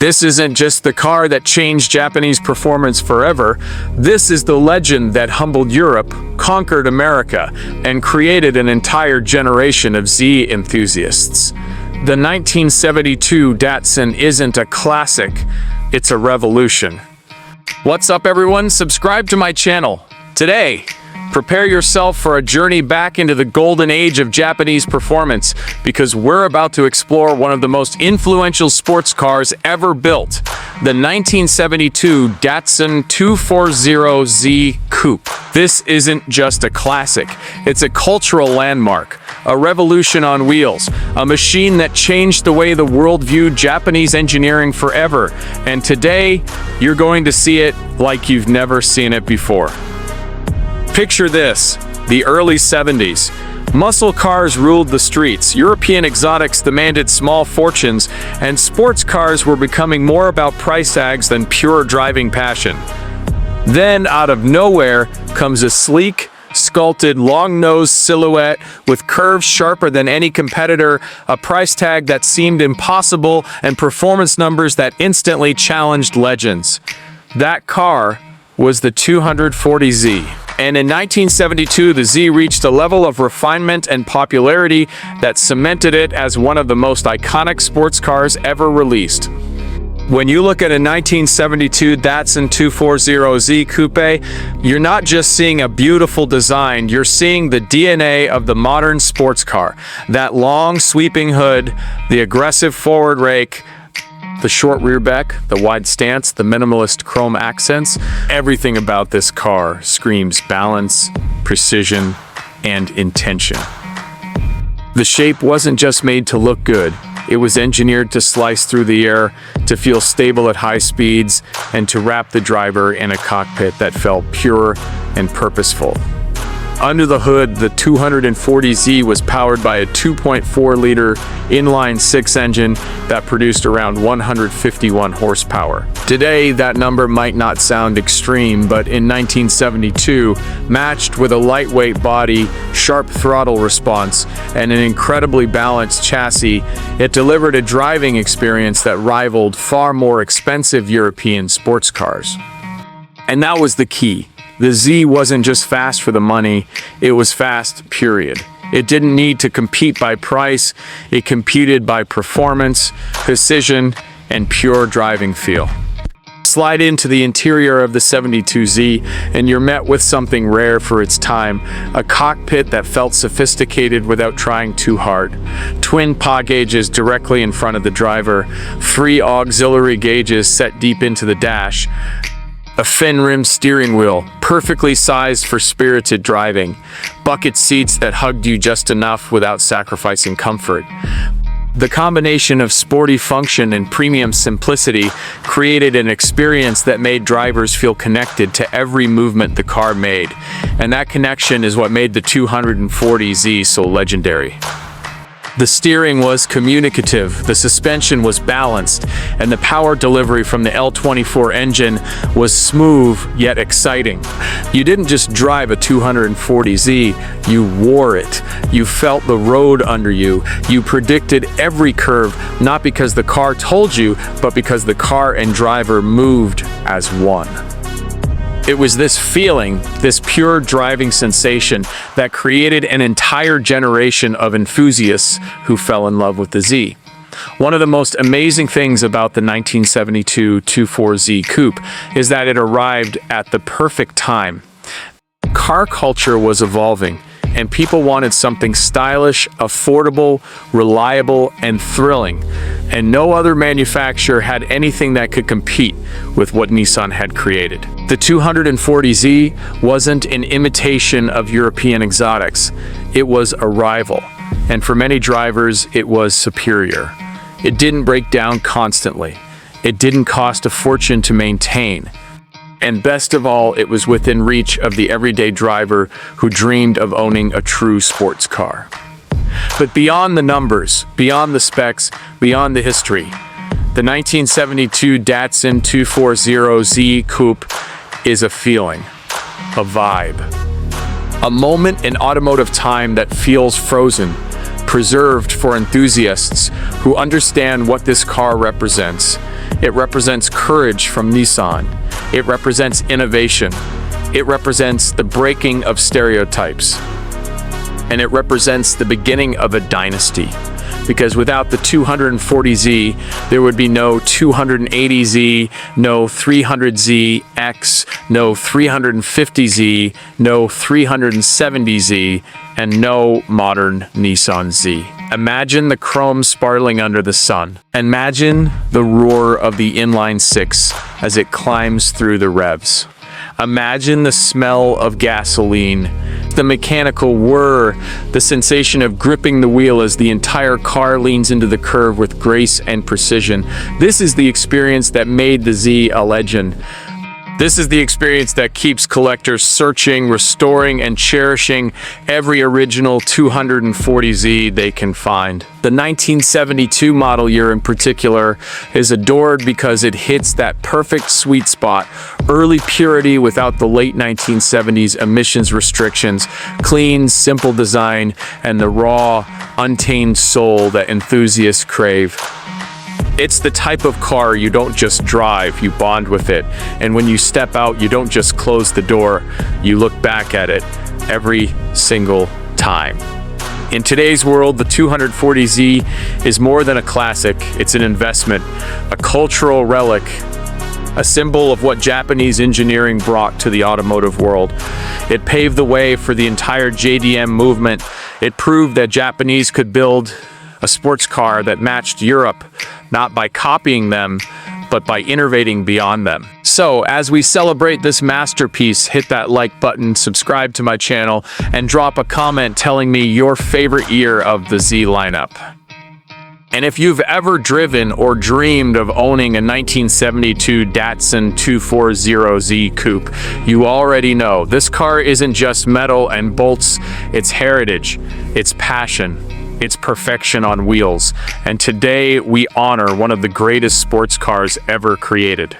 This isn't just the car that changed Japanese performance forever. This is the legend that humbled Europe, conquered America, and created an entire generation of Z enthusiasts. The 1972 Datsun isn't a classic, it's a revolution. What's up, everyone? Subscribe to my channel. Today, prepare yourself for a journey back into the golden age of Japanese performance, because we're about to explore one of the most influential sports cars ever built, the 1972 Datsun 240Z Coupe. This isn't just a classic, it's a cultural landmark, a revolution on wheels, a machine that changed the way the world viewed Japanese engineering forever, and today, you're going to see it like you've never seen it before. Picture this, the early 70s. Muscle cars ruled the streets, European exotics demanded small fortunes, and sports cars were becoming more about price tags than pure driving passion. Then, out of nowhere, comes a sleek, sculpted, long-nosed silhouette with curves sharper than any competitor, a price tag that seemed impossible, and performance numbers that instantly challenged legends. That car was the 240Z. And in 1972, the Z reached a level of refinement and popularity that cemented it as one of the most iconic sports cars ever released. When you look at a 1972 Datsun 240Z Coupe, you're not just seeing a beautiful design, you're seeing the DNA of the modern sports car. That long, sweeping hood, the aggressive forward rake, the short rear deck, the wide stance, the minimalist chrome accents, everything about this car screams balance, precision, and intention. The shape wasn't just made to look good, it was engineered to slice through the air, to feel stable at high speeds, and to wrap the driver in a cockpit that felt pure and purposeful. Under the hood, the 240Z was powered by a 2.4-liter inline-six engine that produced around 151 horsepower. Today, that number might not sound extreme, but in 1972, matched with a lightweight body, sharp throttle response, and an incredibly balanced chassis, it delivered a driving experience that rivaled far more expensive European sports cars. And that was the key. The Z wasn't just fast for the money, it was fast, period. It didn't need to compete by price, it competed by performance, precision, and pure driving feel. Slide into the interior of the 72Z, and you're met with something rare for its time, a cockpit that felt sophisticated without trying too hard. Twin PA gauges directly in front of the driver, 3 auxiliary gauges set deep into the dash, a fin-rimmed steering wheel, perfectly sized for spirited driving, bucket seats that hugged you just enough without sacrificing comfort. The combination of sporty function and premium simplicity created an experience that made drivers feel connected to every movement the car made, and that connection is what made the 240Z so legendary. The steering was communicative, the suspension was balanced, and the power delivery from the L24 engine was smooth yet exciting. You didn't just drive a 240Z, you wore it. You felt the road under you. You predicted every curve, not because the car told you, but because the car and driver moved as one. It was this feeling, this pure driving sensation, that created an entire generation of enthusiasts who fell in love with the Z. One of the most amazing things about the 1972 240Z Coupe is that it arrived at the perfect time. Car culture was evolving, and people wanted something stylish, affordable, reliable, and thrilling. And no other manufacturer had anything that could compete with what Nissan had created. The 240Z wasn't an imitation of European exotics. It was a rival. And for many drivers, it was superior. It didn't break down constantly. It didn't cost a fortune to maintain. And best of all, it was within reach of the everyday driver who dreamed of owning a true sports car. But beyond the numbers, beyond the specs, beyond the history, the 1972 Datsun 240Z Coupe is a feeling, a vibe. A moment in automotive time that feels frozen, preserved for enthusiasts who understand what this car represents. It represents courage from Nissan. It represents innovation. It represents the breaking of stereotypes. And it represents the beginning of a dynasty. Because without the 240Z, there would be no 280Z, no 300ZX, no 350Z, no 370Z, and no modern Nissan Z. Imagine the chrome sparkling under the sun. Imagine the roar of the inline-six as it climbs through the revs. Imagine the smell of gasoline, the mechanical whir, the sensation of gripping the wheel as the entire car leans into the curve with grace and precision. This is the experience that made the Z a legend. This is the experience that keeps collectors searching, restoring, and cherishing every original 240Z they can find. The 1972 model year in particular is adored because it hits that perfect sweet spot, early purity without the late 1970s emissions restrictions, clean, simple design, and the raw, untamed soul that enthusiasts crave. It's the type of car you don't just drive, you bond with it. And when you step out, you don't just close the door, you look back at it every single time. In today's world, the 240Z is more than a classic, it's an investment, a cultural relic, a symbol of what Japanese engineering brought to the automotive world. It paved the way for the entire JDM movement. It proved that Japanese could build a sports car that matched Europe, not by copying them, but by innovating beyond them. So, as we celebrate this masterpiece, hit that like button, subscribe to my channel, and drop a comment telling me your favorite year of the Z lineup. And if you've ever driven or dreamed of owning a 1972 Datsun 240Z Coupe, you already know this car isn't just metal and bolts, it's heritage, it's passion, it's perfection on wheels. And today we honor one of the greatest sports cars ever created.